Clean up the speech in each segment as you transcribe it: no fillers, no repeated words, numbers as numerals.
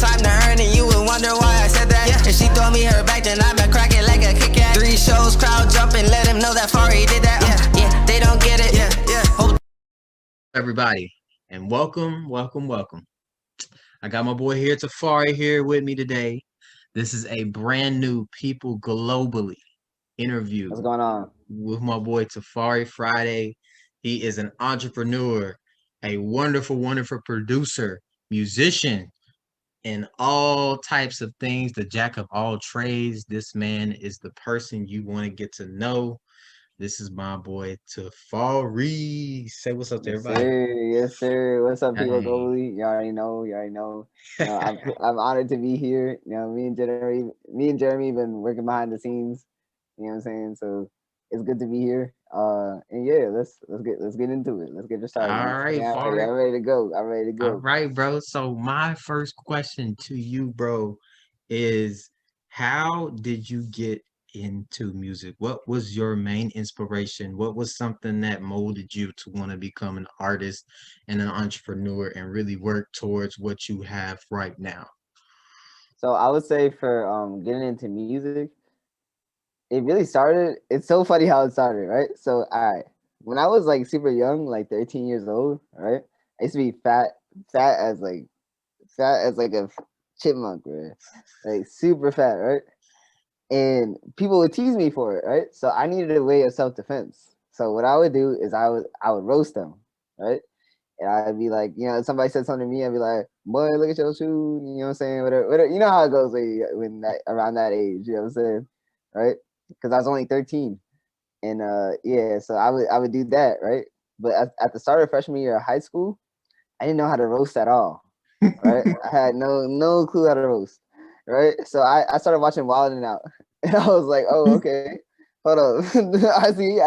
time to earn and you would wonder why I said that. Yeah. And she throw me her back, then I been cracking like a Kit Kat. 3 shows, crowd jumping, let him know that Tfri did that. Yeah, they don't get it. Yeah. Everybody, and welcome. I got my boy here, Tfri, here with me today. This is a brand new People Globally interview What's going on? with my boy Tfri Friday. He is an entrepreneur, a wonderful producer, musician, and all types of things, the jack of all trades. This man is the person you want to get to know. This is my boy Tfri. Say what's up to Yes, everybody. sir. Yes, sir. What's up, people Hey. globally? You already know. You already know. I'm honored to be here. Me and Jeremy been working behind the scenes. You know what I'm saying? So it's good to be here. And yeah, let's get into it. Let's get it started, man. All right, Yeah, I'm ready to go. I'm ready to all go. right, bro. So my first question to you, bro, is how did you get into music? What was your main inspiration? What was something that molded you to want to become an artist and an entrepreneur and really work towards what you have right now? So I would say for getting into music, it really started. It's so funny how it started, right? So all right, when I was like super young, like 13 years old, right? I used to be fat as like a chipmunk, bro. Like super fat, right? And people would tease me for it, right? So I needed a way of self defense. So what I would do is I would roast them, right? And I'd be like, somebody said something to me, I'd be like, boy, look at your shoe, you know what I'm saying? Whatever. You know how it goes when that around that age, you know what I'm saying? Right? Because I was only 13. And yeah, so I would do that, right? But at the start of freshman year of high school, I didn't know how to roast at all. Right? I had no clue how to roast. Right? So I started watching Wild and Out. And I was like, oh, okay. Hold on. I see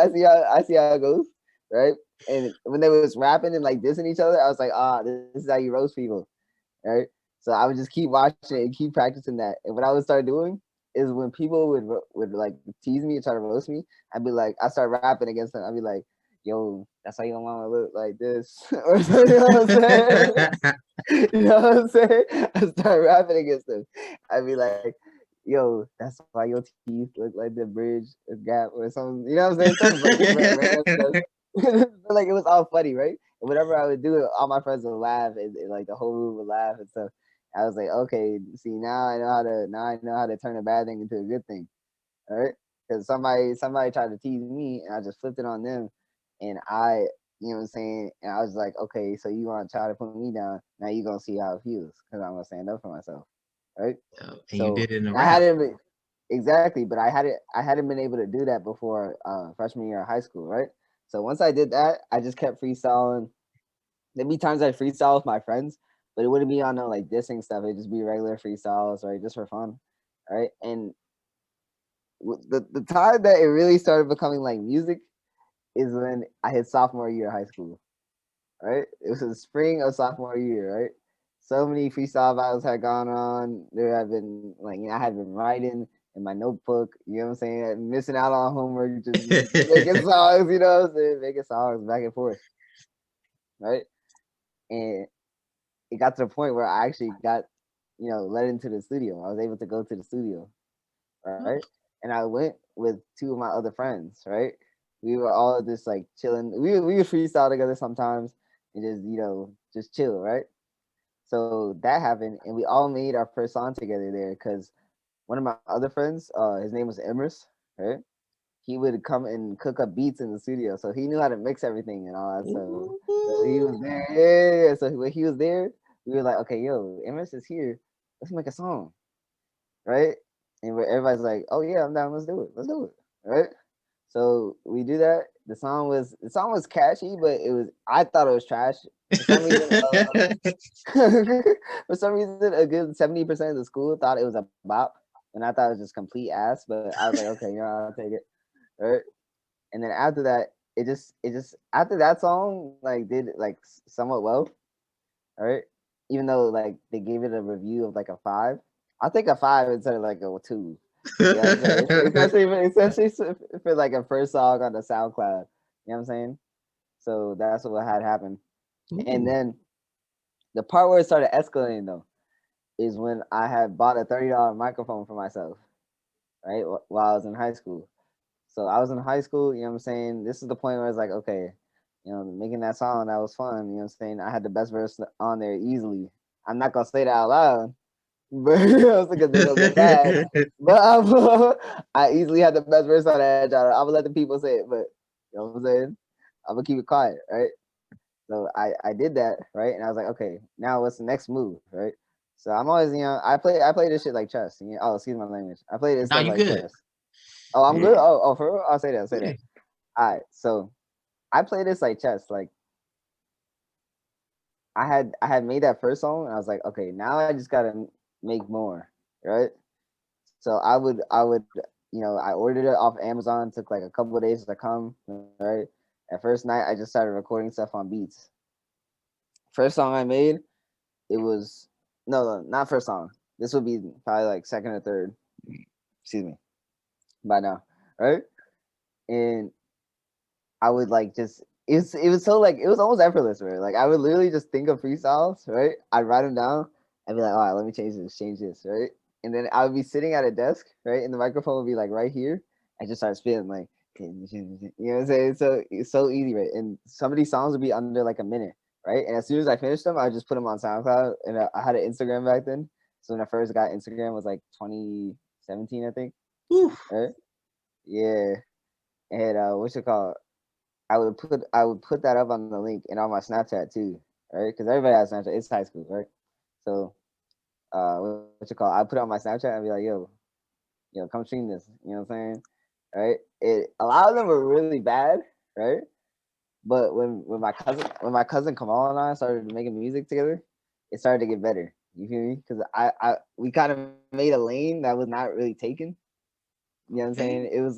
how it goes. Right? And when they was rapping and like dissing each other, I was like, this is how you roast people. Right? So I would just keep watching it and keep practicing that. And what I would start doing is when people would like tease me and try to roast me, I'd be like, I start rapping against them. I'd be like, yo, that's how your mama look like this, or something. You know what I'm saying? You know what I'm saying? I start rapping against them. I'd be like, yo, that's why your teeth look like the bridge gap or something. You know what I'm saying? Something like just random stuff. But like it was all funny, right? And whenever I would do it, all my friends would laugh, and like the whole room would laugh and stuff. I was like, okay, see, now I know how to turn a bad thing into a good thing, all right? Because somebody tried to tease me, and I just flipped it on them, and you know what I'm saying? And I was like, okay, so you want to try to put me down? Now you gonna see how it feels, because I'm gonna stand up for myself, right? And you So did it in a I rap. hadn't been, exactly, but I hadn't been able to do that before freshman year of high school, right? So once I did that, I just kept freestyling. There'd be times I freestyle with my friends, but it wouldn't be on no like dissing stuff. It'd just be regular freestyles, right? Just for fun, right? And the time that it really started becoming like music is when I hit sophomore year of high school, right? It was the spring of sophomore year, right? So many freestyle battles had gone on. There had been like I had been writing in my notebook. You know what I'm saying? Missing out on homework, just making songs. You know what I'm saying? Making songs back and forth, right? And it got to the point where I actually got let into the studio. I was able to go to the studio, right? And I went with two of my other friends, right? We were all just like chilling. We would freestyle together sometimes and just just chill, right? So that happened, and we all made our first song together there because one of my other friends, his name was Emrys, right? He would come and cook up beats in the studio, so he knew how to mix everything and all that. So he was there. Yeah. So when he was there, we were like, okay, yo, Emrys is here. Let's make a song, right? And everybody's like, oh yeah, I'm down. Let's do it. Let's do it, right? So we do that. The song was catchy, but I thought it was trash. For some reason, for some reason, a good 70% of the school thought it was a bop, and I thought it was just complete ass. But I was like, okay, I'll take it, right? And then after that, it just after that song like did like somewhat well, right? Even though like they gave it a review of like a 5, I'll take a 5 instead of like a 2. Yeah, I'm saying? Especially for like a first song on the SoundCloud. You know what I'm saying? So that's what had happened. And Ooh. then the part where it started escalating though is when I had bought a $30 microphone for myself, right? While I was in high school. So I was in high school, you know what I'm saying? This is the point where it's like, okay, making that song, that was fun, you know what I'm saying? I had the best verse on there easily. I'm not gonna say that out loud, but because they're gonna get mad. But I easily had the best verse on that. I'm gonna let the people say it, but you know what I'm saying? I'm gonna keep it quiet, right? So I did that, right? And I was like, okay, now what's the next move, right? So I'm always, I play this shit like chess. Oh, excuse my language. I play this Now stuff you like good. chess. Oh, I'm good. Yeah. Oh, for real? I'll say that. I'll say Yeah. that. All right. So I play this like chess. Like I had made that first song, and I was like, okay, now I just gotta make more, right? So I would, I ordered it off Amazon. Took like a couple of days to come, right? That first night, I just started recording stuff on beats. First song I made, it was no, not first song. This would be probably like second or third. Excuse me. By now, right? And I would like just it was so like it was almost effortless, right? Like I would literally just think of freestyles, right? I'd write them down and be like, all right, let me change this, right? And then I would be sitting at a desk, right? And the microphone would be like right here. I just start spitting like, you know what I'm saying? So it's so easy, right? And some of these songs would be under like a minute, right? And as soon as I finished them, I would just put them on SoundCloud. And I had an Instagram back then. So when I first got Instagram was like 2017, I think. Whew. Right? Yeah. And what's it called? I would put that up on the link and on my Snapchat too, right? Because everybody has Snapchat. It's high school, right? So what's it called? I put it on my Snapchat and be like, come stream this. You know what I'm saying? Right? A lot of them were really bad, right? But when my cousin Kamal and I started making music together, it started to get better. You feel me? Because we kind of made a lane that was not really taken. You know what I'm saying? It was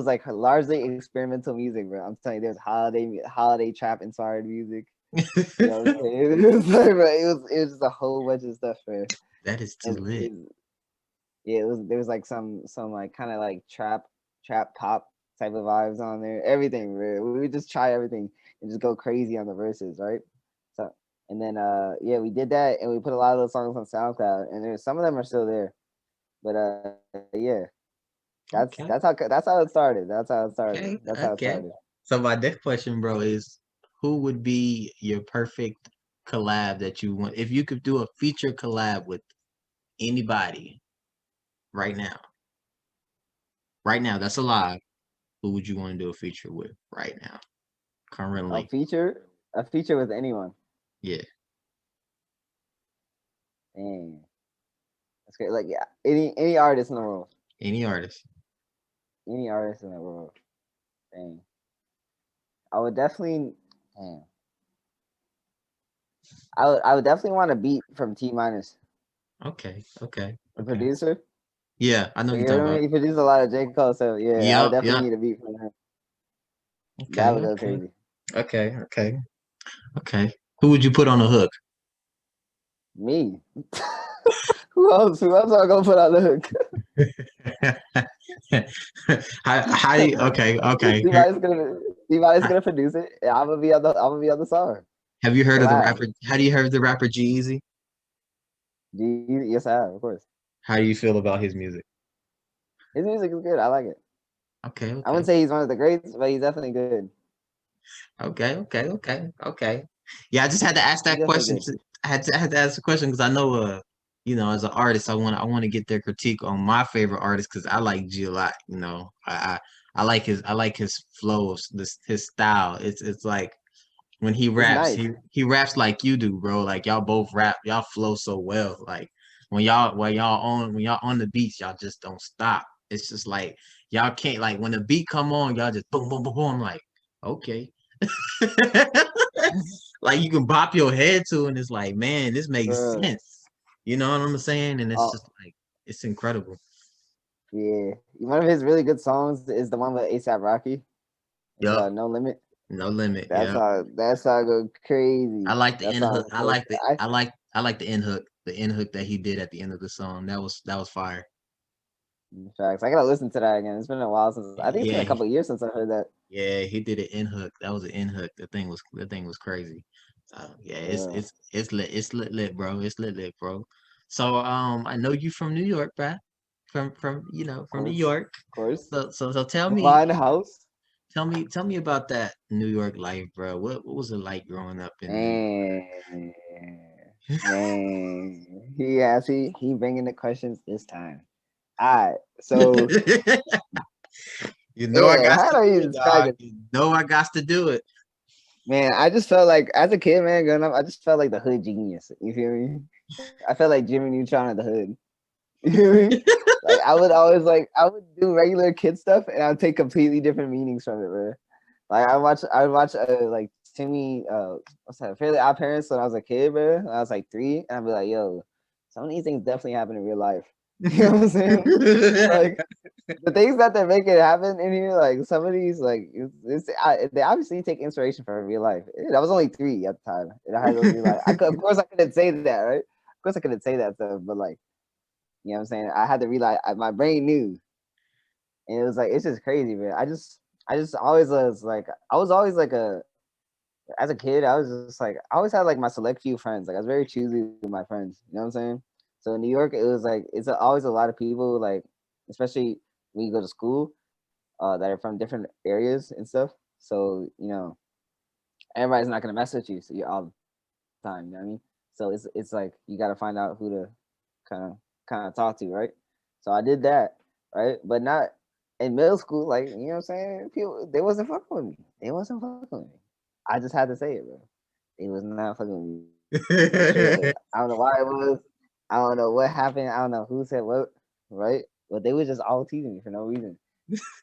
like largely experimental music, bro. I'm telling you, there's holiday trap inspired music. You know what I'm saying? It was like, bro, it was just a whole bunch of stuff, bro. That is too And lit. yeah, there was like some like kind of like trap pop type of vibes on there. Everything, bro. We would just try everything and just go crazy on the verses, right? So and then yeah, we did that and we put a lot of those songs on SoundCloud, and there's some of them are still there. But yeah, that's Okay. that's how that's how it started. That's how it started. Okay. That's how it Okay. started. So my next question, bro, is who would be your perfect collab that you want if you could do a feature collab with anybody right now? Right now, that's alive. Who would you want to do a feature with right now? A Currently. feature, a feature with anyone. Yeah. Dang, that's great. Like yeah, any artist in the world, Any artist. any artist in the world. Dang, I would definitely. Dang, I would definitely want a beat from T minus, Okay. Okay. the Okay. producer. Yeah, I know what Like, you're you talking know, about. he produced a lot of J Cole, so yeah, I would Yep, definitely yep. need a beat from him. That Okay, would go okay. crazy. Okay, okay, okay. Who would you put on the hook? Me. Who else? Who else am I gonna put on the hook? How do you okay, okay. Here, Somebody's gonna produce it. And I'm gonna be on the song. have you heard of the Collab. rapper? How do you heard of the rapper G-Eazy? Yes, I have, of course. How do you feel about his music? His music is good. I like it. Okay, I okay, wouldn't say he's one of the greats, but he's definitely good. okay, okay, okay, okay. Yeah, I just had to ask He's that definitely question. good. I had to ask the question because I know, as an artist, I want to get their critique on my favorite artist because I like G a lot. I like his flow, his style. It's like when he It's raps, nice. he raps like you do, bro. Like y'all both rap, y'all flow so well. Like when y'all on the beats, y'all just don't stop. It's just like y'all can't like when the beat come on, y'all just boom boom boom boom. I'm like, okay. Like you can bop your head to, and it's like, man, this makes Bro. sense. You know what I'm saying? And it's Oh just like it's incredible. yeah. One of his really good songs is the one with ASAP Rocky. It's Yup. No Limit. No limit. That's Yeah. how that's how I go I crazy. like the That end song hook. is I so like the I I like the end hook. The end hook that he did at the end of the song. That was fire. in facts. I gotta listen to that again. It's been a while since I think it's been Yeah, a couple of years since I heard that. yeah, he did an end hook. That was an end hook. The thing was crazy. Yeah, it's Uh, it's it's lit. It's lit, bro. It's lit, bro. So I know you from New York, bruh. From from New York. Of course. So tell I'm me buying a house. tell me about that New York life, bro. What was it like growing up in New Man, man. He bringing the questions this time. All right, so York? You know I yeah, got how to do do you it, describe dog. it? You know I got to do it. Man, I just felt like as a kid, man, growing up, I just felt like the hood genius. You feel me? I felt like Jimmy Neutron of the hood. You feel me? Like I would always I would do regular kid stuff and I'd take completely different meanings from it, bro. Like I would watch like Timmy what's that, Fairly Odd Parents when I was a kid, bro. When I was like 3, and I'd be like, yo, some of these things definitely happen in real life. You know what I'm saying? Like the things that they make it happen in here, like some of these, like they obviously take inspiration from real life. I was only 3 at the time, and I had those real life. Of course, I couldn't say that, right? Of course, I couldn't say that stuff, but like, you know what I'm saying? I had to realize my brain knew, and it was like it's just crazy, man. I just always was like, I was always like a as a kid, I was just like I always had like my select few friends. Like I was very choosy with my friends. You know what I'm saying? So in New York, it was like always a lot of people, like especially when you go to school, that are from different areas and stuff. So everybody's not gonna mess with you. So you all the time. You know what I mean? So it's like you got to find out who to kind of talk to, right? So I did that, right? But not in middle school. Like you know what I'm saying? People they wasn't fucking with me. They wasn't fucking with me. I just had to say it, bro. They was not fucking with me for sure. I don't know why it was. I don't know what happened. I don't know who said what, right? But they was just all teasing me for no reason.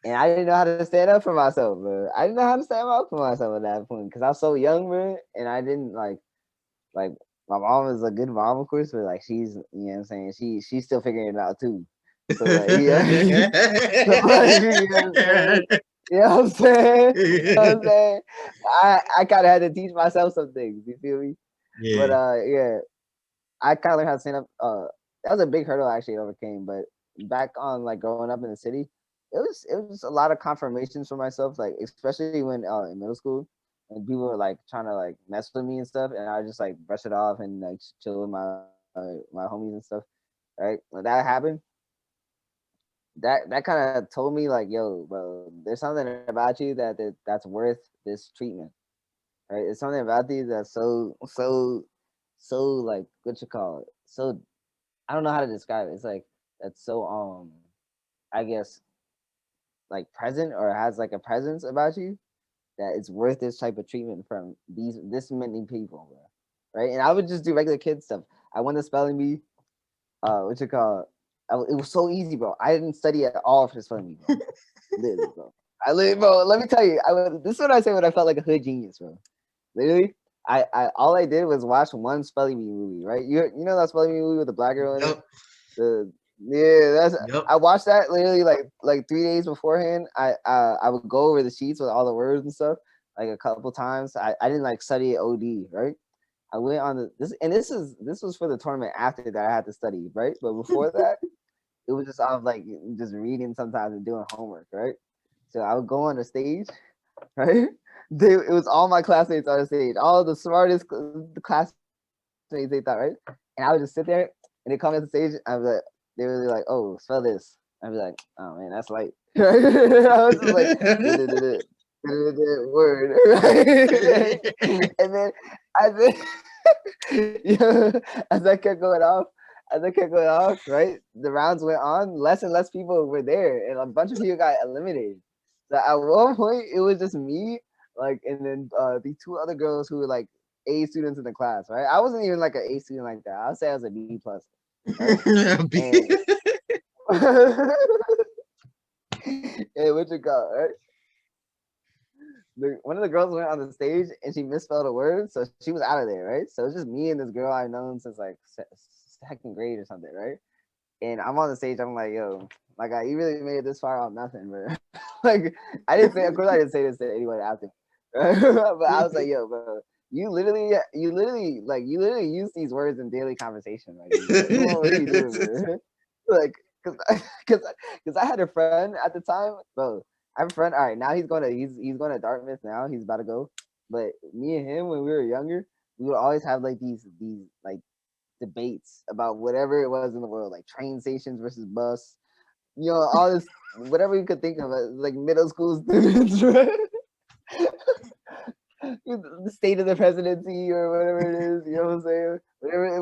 And I didn't know how to stand up for myself, bro. I didn't know how to stand up for myself at that point because I was so young, bro. And I didn't like my mom is a good mom, of course, but like she's you know what I'm saying, she's still figuring it out too. So like yeah. So like you know what I'm saying? You know what I'm saying? You know what I'm saying? I kinda had to teach myself some things, you feel me? But Yeah. yeah, I kinda learned how to stand up. That was a big hurdle I actually overcame, but back on like growing up in the city, it was a lot of confirmations for myself, like especially when in middle school and people were like trying to like mess with me and stuff, and I just like brush it off and like chill with my homies and stuff. Right, when that happened, that kind of told me like, yo, bro, there's something about you that's worth this treatment. Right, it's something about these that's so like what you call it, so I don't know how to describe it. It's like that's so I guess like present or has like a presence about you that it's worth this type of treatment from this many people, bro. Right? And I would just do regular kid stuff. I won the spelling bee. What you call it? It was so easy, bro. I didn't study at all for spelling bee, bro. Literally, bro. Bro. Let me tell you. This is what I say when I felt like a hood genius, bro. Literally, I all I did was watch one spelling bee movie, right? You know that spelling bee movie with the black girl in it. Yep. The yeah, that's Yep. I watched that literally like 3 days beforehand. I would go over the sheets with all the words and stuff like a couple times. I didn't like study it OD, right? I went on this was for the tournament after that I had to study, right? But before that, it was just I was like just reading sometimes and doing homework, right? So I would go on the stage, right? It was all my classmates on the stage, all the smartest the classmates they thought, right? And I would just sit there and they come on the stage. I was like, they were like, "Oh, spell this." I'd be like, "Oh man, that's light." I was just like, word, right? And then as yeah, as I kept going off, right? The rounds went on. Less and less people were there, and a bunch of people got eliminated. So at one point, it was just me, like, and then the 2 other girls who were like A students in the class, right? I wasn't even like an A student like that. I'll say I was a B plus, right? And and what you call right? One of the girls went on the stage and she misspelled a word, so she was out of there, right? So it's just me and this girl I've known since like second grade or something, right? And I'm on the stage, I'm like, yo, like you really made it this far off nothing, bro. Like I didn't say, of course I didn't say this to anyone after, right? But I was like, yo, bro, you literally use these words in daily conversation, like, what are you doing, bro? Like, cause I had a friend at the time, bro. I have a friend. All right, now he's going to Dartmouth now. He's about to go. But me and him when we were younger, we would always have like these like debates about whatever it was in the world, like train stations versus bus, all this, whatever you could think of, like middle school students, right? The state of the presidency or whatever it is, you know what I'm saying? Whatever,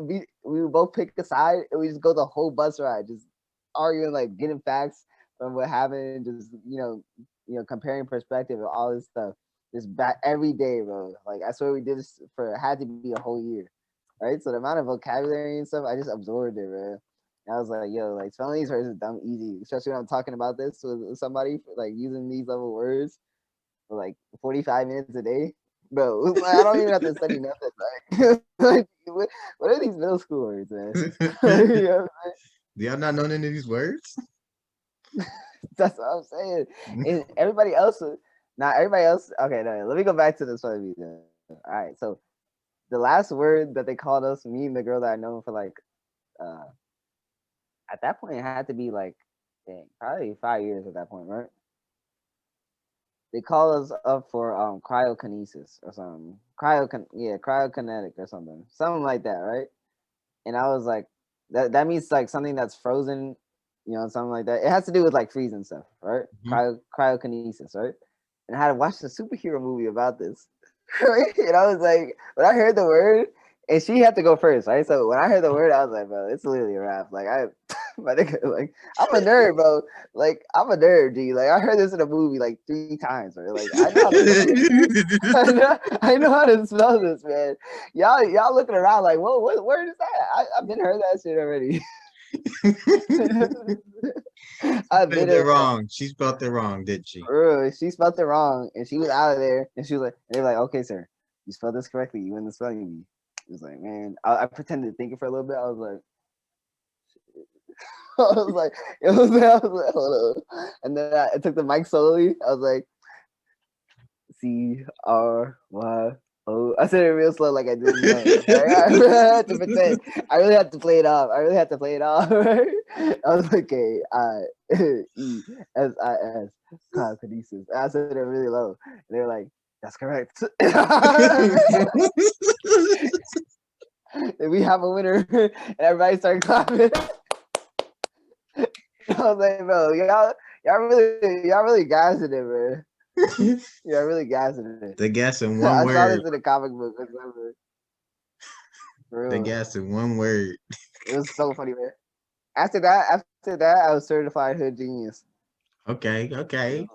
we would both pick a side and we just go the whole bus ride, just arguing, like getting facts from what happened, just comparing perspective and all this stuff. Just back every day, bro. Like I swear we did this for it had to be a whole year, right? So the amount of vocabulary and stuff, I just absorbed it, bro. And I was like, yo, like spelling these words is dumb easy, especially when I'm talking about this with somebody, like using these level words for like 45 minutes a day, bro. Like, I don't even have to study nothing. Like, what are these middle school words, man? You know what I'm Do y'all not know any of these words? That's what I'm saying. And everybody else, not everybody else. Okay, no, let me go back to this one. All right, so the last word that they called us, me and the girl that I know for like, at that point, it had to be like, dang, probably 5 years at that point, right? They call us up for cryokinesis or something. Cryokinetic or something like that, right? And I was like, that means like something that's frozen, something like that. It has to do with like freezing stuff, right? Cryokinesis, right? And I had to watch the superhero movie about this, right? And I was like, when I heard the word, and she had to go first, right? So when I heard the word, I was like, bro, it's literally a rap. Like my nigga, like I'm a nerd, bro. Like I'm a nerd, G. Like I heard this in a movie like 3 times, bro. Like I know how to spell this. I know how to spell this, man. Y'all looking around like, whoa, what word is that? I've been heard that shit already. I've been Spelled it wrong. She spelled it wrong, did she? Bro, she spelled it wrong, and she was out of there, and she was like, they were like, okay, sir, you spelled this correctly. You win the spelling bee. It was like, man, I pretended to think it for a little bit. I was like, hold on. And then I took the mic slowly. I was like, CRYO. I said it real slow, like I didn't know. I really had to pretend. I really had to play it off. Right? I was like, KIESIS, cryokinesis. I said it really low. And they were like, that's correct. And we have a winner, and everybody started clapping. I was like, bro, y'all really gassing it, bro. Y'all really gassing it. They guess in I one saw word. this in a comic book. For They real. guess in one word. It was so funny, man. After that, I was certified hood genius. Okay.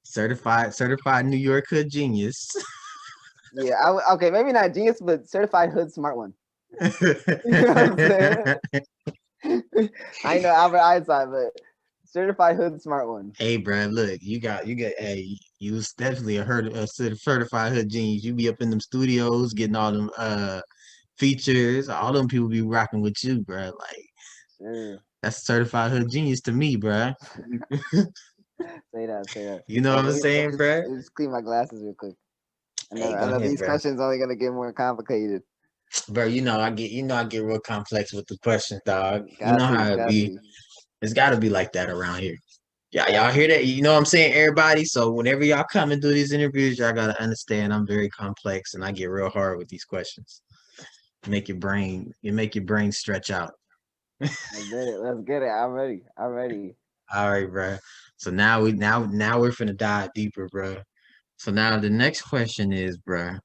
Certified New York hood genius. Yeah, okay, maybe not genius, but certified hood smart one. You know what I'm saying? I know Albert Einstein, but certified hood smart one. Hey, bro, look, hey, you was definitely a certified hood genius. You be up in them studios getting all them features. All them people be rocking with you, bro. Like, Sure. that's certified hood genius to me, bro. Say that. You know what I'm saying, bro? Let me just clean my glasses real quick. I Hey, go know ahead, these bro. questions only gonna get more complicated. Bro, I get real complex with the questions, dog. You know Got how to, it got be. to. It's got to be like that around here. Yeah, y'all hear that? You know what I'm saying, everybody? So whenever y'all come and do these interviews, y'all gotta understand I'm very complex and I get real hard with these questions. Make your brain stretch out. Let's get it. I'm ready. All right, bro. So now we're finna dive deeper, bro. So now the next question is, bro,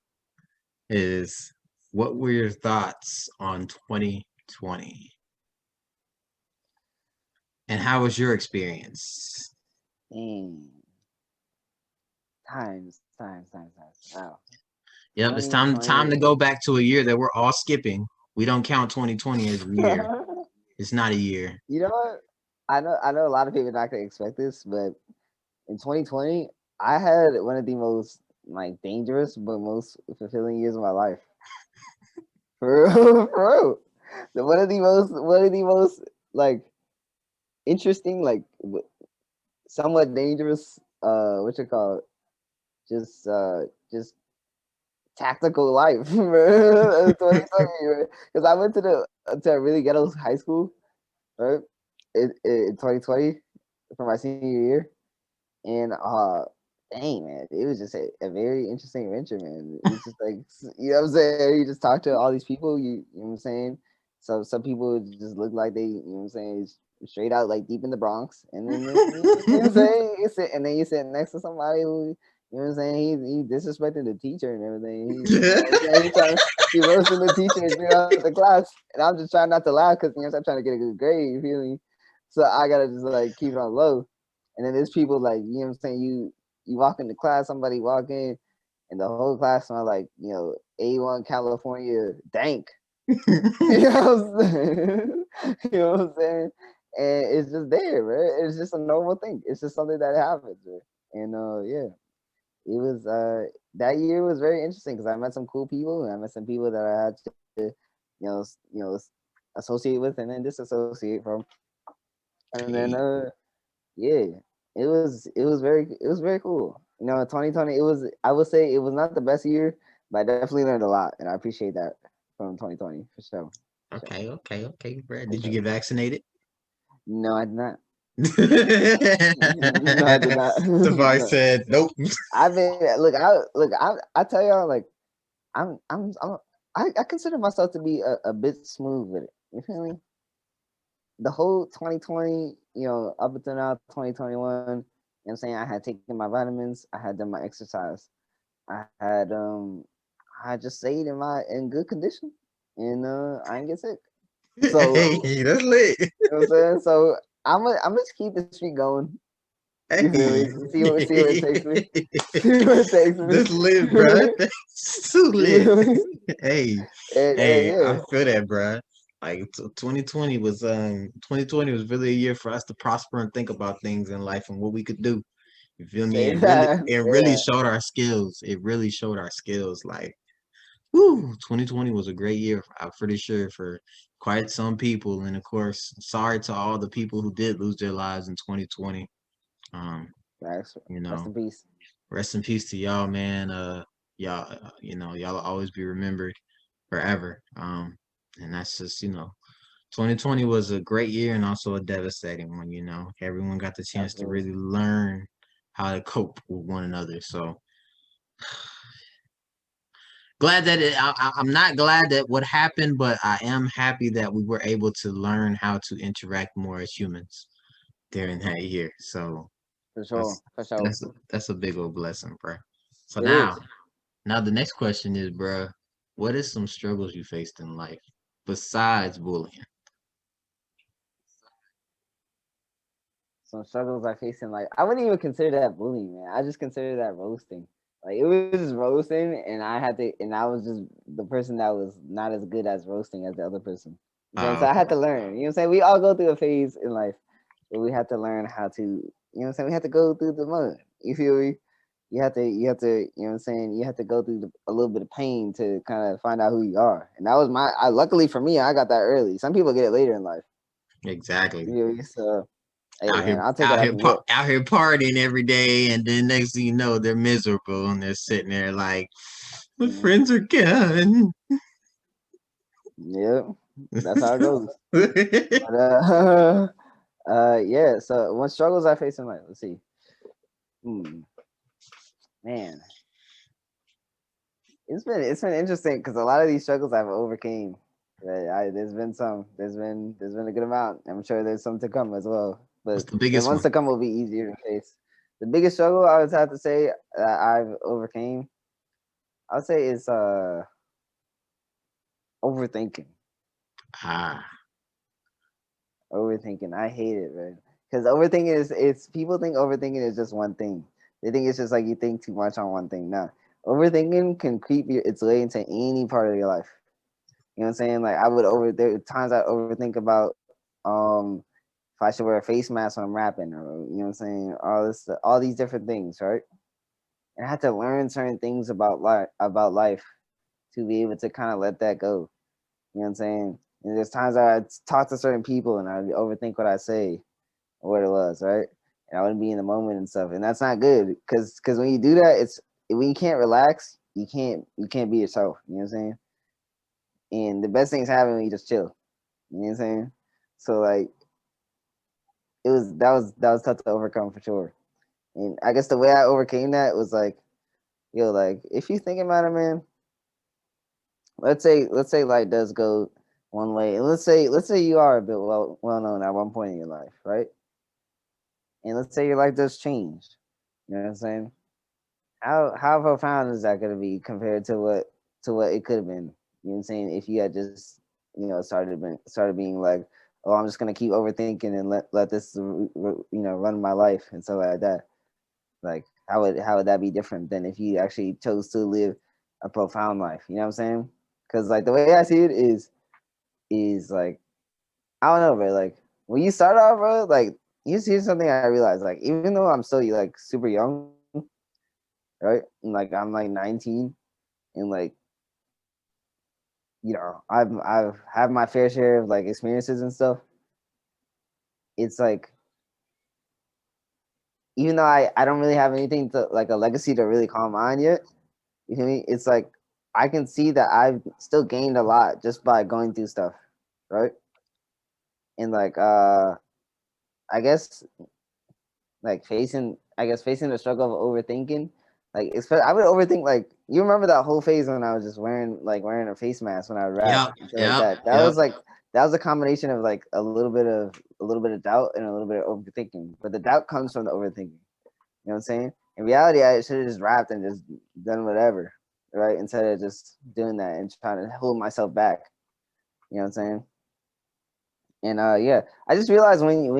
is what were your thoughts on 2020? And how was your experience? Dang. Times. Wow. Yep, it's time to 2020. go back to a year that we're all skipping. We don't count 2020 as a year. It's not a year. You know what? I know a lot of people not gonna expect this, but in 2020, I had one of the most like dangerous but most fulfilling years of my life. For real, for real. One of the most like interesting, like somewhat dangerous. What you call it? Just tactical life, 2020, because I went to a really ghetto high school, right? In 2020 for my senior year, and dang man, it was just a very interesting adventure, man. It's just like you know what I'm saying. You just talk to all these people. You know what I'm saying. So some people just look like they, you know what I'm saying, straight out like deep in the Bronx, and then you know what I'm saying. And then you sit next to somebody who, you know what I'm saying, he disrespecting the teacher and everything. You know what I'm saying, he roasting the teacher straight out the class, and I'm just trying not to laugh because you know I'm trying to get a good grade. You feel me? So I gotta just like keep it on low. And then there's people like, you know what I'm saying, you walk into class, somebody walk in, and the whole class smell like, you know, A1 California dank. You know what I'm saying? You know what I'm saying? And it's just there, right? It's just a normal thing. It's just something that happens, right? And yeah, it was that year was very interesting because I met some cool people and I met some people that I had to, you know, associate with and then disassociate from. And then Hey, yeah, it was very cool. You know, 2020 it was, I would say it was not the best year, but I definitely learned a lot and I appreciate that from 2020 for sure. For sure. okay, Brad. For Did you sure. get vaccinated? No, I did not. No, I did not. Tfri No. said, "Nope." I've been I tell y'all like I'm I consider myself to be a bit smooth with it. You feel me? The whole 2020, you know, up until now 2021, you know what I'm saying, I had taken my vitamins, I had done my exercise. I just stayed in good condition and I didn't get sick. So, Hey, that's lit. you know what I'm saying? So I'm just keep the streak going. You feel Hey, me? See what it takes me. See what it takes me. that's lit, bruh. That's too You lit. feel me? Hey, And hey, I yeah, feel that, bruh. Like 2020 was really a year for us to prosper and think about things in life and what we could do. You feel me? say that. It Say really that. showed our skills. It really showed our skills. Like, whoo, 2020 was a great year. I'm pretty sure for quite some people. And of course, sorry to all the people who did lose their lives in 2020. Um, Facts. you Rest know, in peace. rest in peace to y'all, man. Y'all, y'all will always be remembered forever. And that's just, 2020 was a great year and also a devastating one. Everyone got the chance to Absolutely. really learn how to cope with one another. So glad that I'm not glad that what happened, but I am happy that we were able to learn how to interact more as humans during that year. So For sure. that's For sure. that's a big old blessing, bro. So It now is. Now the next question is, bruh, what is some struggles you faced in life besides bullying? Some struggles I face in life. I wouldn't even consider that bullying, man. I just consider that roasting. Like it was just roasting, and and I was just the person that was not as good as roasting as the other person. You know what I'm saying? So I had Okay. to learn. You know what I'm saying? We all go through a phase in life where we have to learn how to. You know what I'm saying? We have to go through the mud. You feel me? You know what I'm saying? You have to go through a little bit of pain to kind of find out who you are. And that was luckily for me, I got that early. Some people get it later in life. Exactly. You feel me? So, hey, Out man, here, I'll take what I can get. out here partying every day, and then next thing you know, they're miserable and they're sitting there like, my Mhm. friends are gone. Yep, that's how it goes. But yeah. So, what struggles I face in life? Let's see. Hmm, man, it's been interesting because a lot of these struggles I've overcame. There's been some. There's been a good amount. I'm sure there's some to come as well. What's But the the biggest ones one? to come will be easier to face. The biggest struggle I would have to say that I've overcame, I'll say is overthinking. Ah, Overthinking. I hate it, man. Because overthinking is it's people think overthinking is just one thing. They think it's just like you think too much on one thing. No. Overthinking can its way into any part of your life. You know what I'm saying? Like there are times I overthink about um if I should wear a face mask when I'm rapping or you know what I'm saying, all these different things, right? And I had to learn certain things about life to be able to kind of let that go. You know what I'm saying? And there's times I talk to certain people and I overthink what I say or what it was, right? And I wouldn't be in the moment and stuff, and that's not good because when you do that, it's when you can't relax, you can't be yourself. You know what I'm saying? And the best things happen when you just chill. You know what I'm saying? So like that was tough to overcome for sure. And I guess the way I overcame that was like, yo, like if you thinking about it, man, let's say life does go one way, and let's say you are a bit well known at one point in your life, right? And let's say your life does change. You know what I'm saying? How profound is that going to be compared to what it could have been? You know what I'm saying? If you had just started being like, oh, I'm just gonna keep overthinking and let this run my life and stuff like that. Like how would that be different than if you actually chose to live a profound life? You know what I'm saying? Because like the way I see it is like I don't know, bro. Like when you start off, bro, like you see something I realized, like even though I'm still like super young, right? And, like I'm like 19, and like I've had my fair share of like experiences and stuff. It's like even though I don't really have anything to like a legacy to really call mine yet, you feel me? It's like I can see that I've still gained a lot just by going through stuff, right? And like I guess like facing the struggle of overthinking. Like I would overthink like you remember that whole phase when I was just wearing a face mask when I rap Yep, and shit like yep, that. yep. That was a combination of like a little bit of doubt and a little bit of overthinking. But the doubt comes from the overthinking. You know what I'm saying? In reality, I should have just rapped and just done whatever, right? Instead of just doing that and trying to hold myself back. You know what I'm saying? And yeah, I just realized when you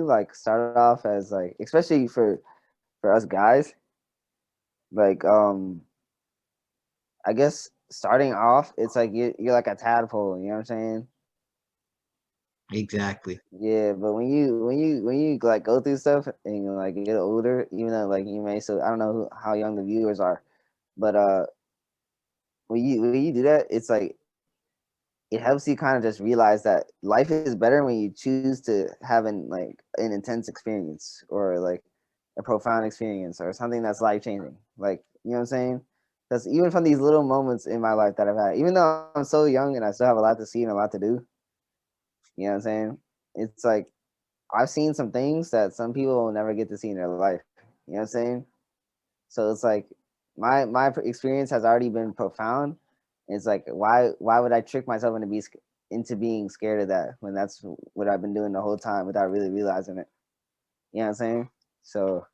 like started off as like especially for us guys, like I guess starting off it's like you're like a tadpole, you know what I'm saying? Exactly. Yeah, but when you like go through stuff and you like get older, even though like you may so I don't know how young the viewers are, but when you do that, it's like it helps you kind of just realize that life is better when you choose to have an intense experience or like a profound experience or something that's life changing. Like you know what I'm saying? Because even from these little moments in my life that I've had, even though I'm so young and I still have a lot to see and a lot to do, you know what I'm saying? It's like I've seen some things that some people will never get to see in their life. You know what I'm saying? So it's like my experience has already been profound. It's like why would I trick myself into being scared of that when that's what I've been doing the whole time without really realizing it. You know what I'm saying? So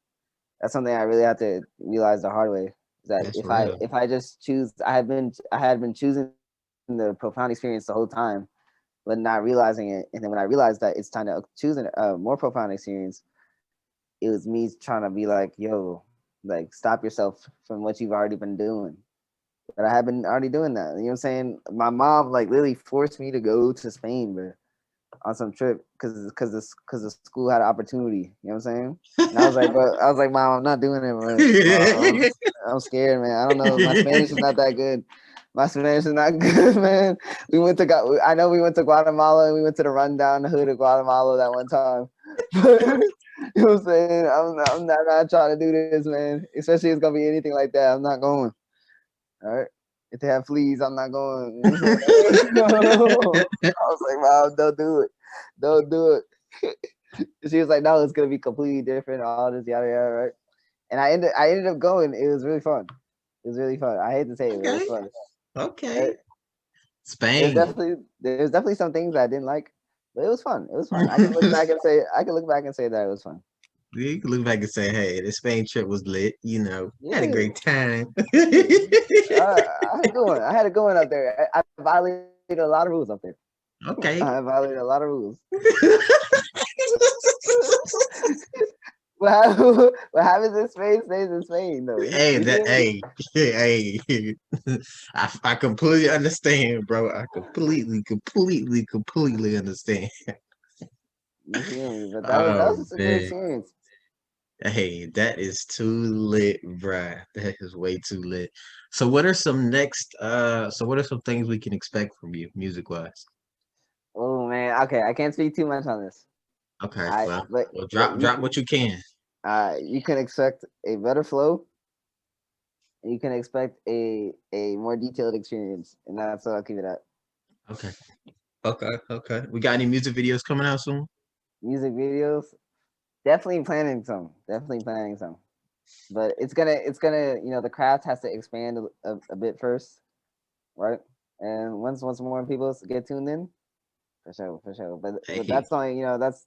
that's something I really have to realize the hard way. Is that That's real. if I just choose, I had been choosing the profound experience the whole time, but not realizing it. And then when I realized that it's time to choose a more profound experience, it was me trying to be like, yo, like stop yourself from what you've already been doing. But I have been already doing that. You know what I'm saying? My mom like literally forced me to go to Spain, bro, on some trip because the school had an opportunity. You know what I'm saying? And I was like, bro, I was like, mom, I'm not doing it, bro. Mom, I'm scared, man. I don't know. My Spanish is not that good. My Spanish is not good, man. I know we went to Guatemala and we went to the rundown the hood of Guatemala that one time. You know what I'm saying? I'm not trying to do this, man. Especially if it's gonna be anything like that. I'm not going. All right. If they have fleas, I'm not going. I was like, wow, don't do it. Don't do it. She was like, no, it's gonna be completely different, all this yada yada, right? And I ended up going. It was really fun. It was really fun. I hate to say it, but it was Okay. fun. Okay. Right? Spain. There's definitely some things I didn't like, but it was fun. It was fun. I can look back and say that it was fun. You can look back and say, hey, the Spain trip was lit, had a Yeah. great time. I had a good one. I had a good one up there. I violated a lot of rules up there. Okay. I violated a lot of rules. What happens in Spain stays in Spain, though. Hey, You feel me? hey. I completely understand, bro. I completely understand. You feel me? But that was Oh just a good man. experience. Hey, that is too lit, bruh. That is way too lit. So what are some things we can expect from you music wise? Oh man, okay, I can't speak too much on this. Okay, I well but drop what you can. you can expect a better flow, and you can expect a more detailed experience, and that's what I'll keep it at. Okay. Okay. We got any music videos coming out soon? Music videos. Definitely planning some. Definitely planning some. But it's gonna the craft has to expand a bit first, right? And once more people get tuned in, for sure. But Hey, that's only that's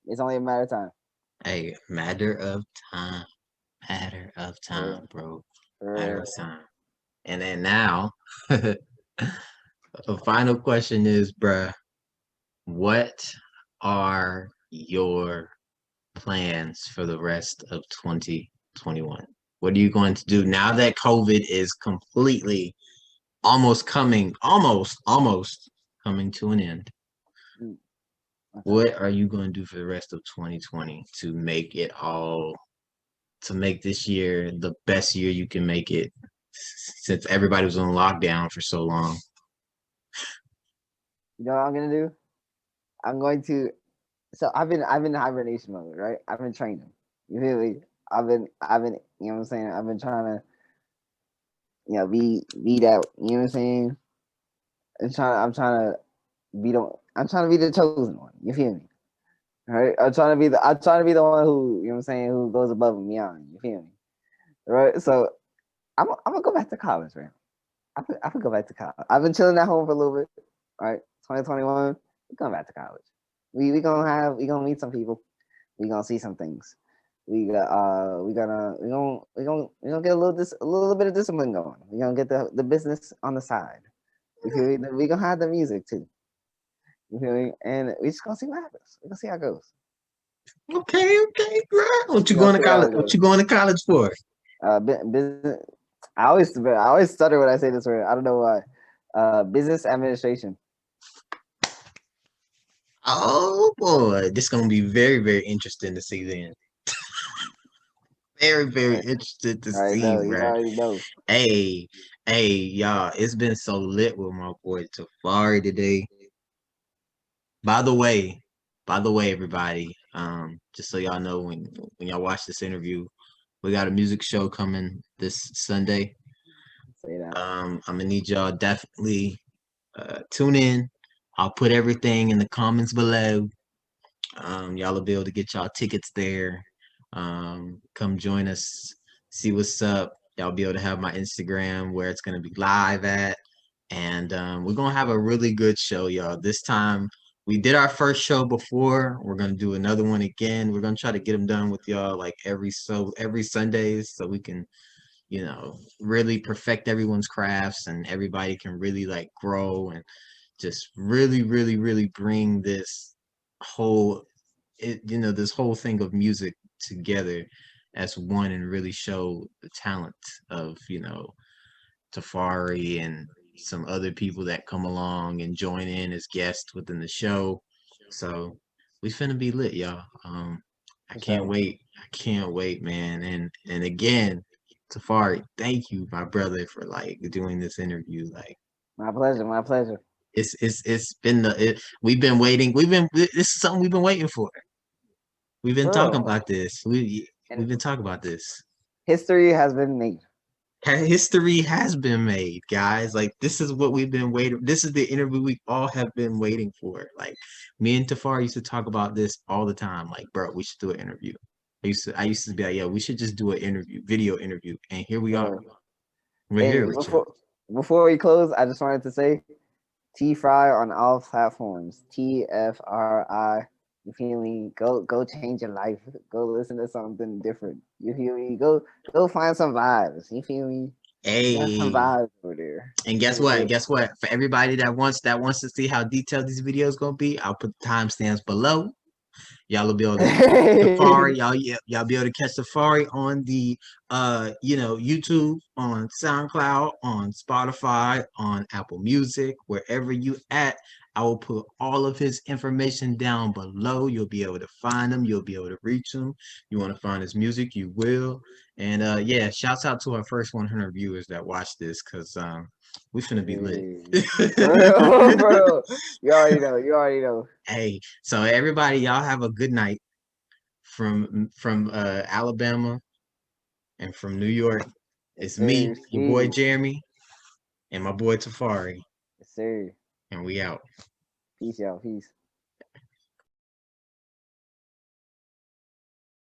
it's only a matter of time. hey, matter of time. Matter of For time, bro. Matter for of time. And then now, the final question is, bruh, what are your plans for the rest of 2021? What are you going to do now that COVID is completely almost coming to an end? mm, okay. What are you going to do for the rest of 2020 to make it all, to make this year the best year you can make it since everybody was on lockdown for so long? You know what I'm gonna do? I'm going to. So I've been in hibernation mode, right? I've been training. You feel me? I've been you know what I'm saying. I've been trying to be that you know what I'm saying. I'm trying to be the chosen one. You feel me? Right? I'm trying to be the one who you know what I'm saying who goes above and beyond. You feel me? Right? So I'm gonna go back to college, man. I could go back to college. I've been chilling at home for a little bit. Right? 2021. We going back to college. We gonna meet some people. We gonna see some things. We gonna get a little bit of discipline going. We gonna get the business on the side. You feel me? We gonna have the music too. You feel me? And we just gonna see what happens. We gonna see how it goes. Okay, bro. What We you gonna going to see how college? it What goes. you going to college for? Business. I always stutter when I say this word. I don't know why. Business administration. Oh boy, this gonna be very interesting to see then. Very Right. interested to I see, know. You bro. already know. Hey, hey, y'all, it's been so lit with my boy Tafari today. By the way, everybody, just so y'all know when y'all watch this interview, we got a music show coming this Sunday. Say that. I'm gonna need y'all definitely tune in. I'll put everything in the comments below. Y'all will be able to get y'all tickets there. Come join us, see what's up. Y'all be able to have my Instagram where it's gonna be live at. And we're gonna have a really good show, y'all. This time we did our first show before. We're gonna do another one again. We're gonna try to get them done with y'all like every Sundays so we can, really perfect everyone's crafts and everybody can really like grow and just really bring this whole this whole thing of music together as one and really show the talent of Tafari and some other people that come along and join in as guests within the show. So we finna be lit, y'all. I For can't sure. wait. I can't wait, man. And again, Tafari, thank you, my brother, for like doing this interview. Like My pleasure. My pleasure. it's been we've been waiting. This is something we've been waiting for. We've been For talking real. about this. We've And been talking about this. history has been made. History has been made, guys. Like this is what we've been waiting. This is the interview we all have been waiting for. Like me and Tafar used to talk about this all the time. Like, bro, we should do an interview. I used to be like, yeah, we should just do an interview, video interview. And here we are. For real. We're Hey, here with you. before we close, I just wanted to say Tfri on all platforms. Tfri. You feel me? Go change your life. Go listen to something different. You feel me? Go find some vibes. You feel me? We got some Hey. vibes over there. And guess For what? sure. Guess what? For everybody that wants to see how detailed these videos gonna be, I'll put the timestamps below. Y'all will be able to Safari. Y'all be able to catch Safari on the YouTube, on SoundCloud, on Spotify, on Apple Music, wherever you at. I will put all of his information down below. You'll be able to find him. You'll be able to reach him. You want to find his music, you will. And yeah, shouts out to our first 100 viewers that watched this because we finna be lit. Hey. For real, for real. You already know. You already know. Hey, so everybody, y'all have a good night from Alabama and from New York. Yes, It's me, sir. your boy Ski. Jeremy, and my boy Tafari, Yes, sir. and we out. Peace, y'all. Peace.